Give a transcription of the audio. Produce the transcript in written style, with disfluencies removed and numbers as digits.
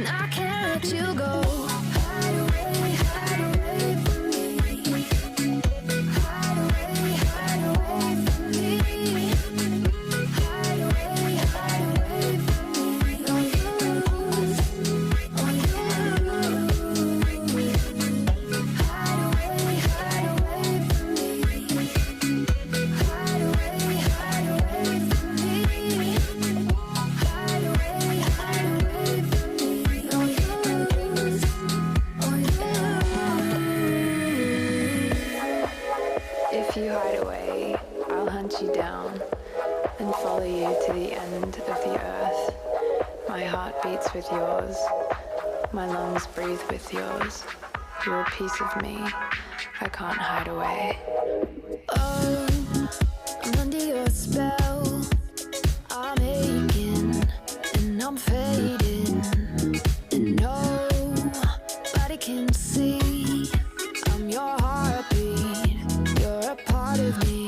I can't let you go. Hide away from me. Hide away from me. Hide away from me. On you lose, on you lose. Hide away from me. Hide away from me. Hide away from me. On you lose, on you lose. If you hide away, I'll hunt you down and follow you to the end of the earth. My heart beats with yours, my lungs breathe with yours. You're a piece of me, I can't hide away. Oh, I'm under your spell. I'm aching and I'm fading, and nobody can see I'm your heartbeat. You're a part of me.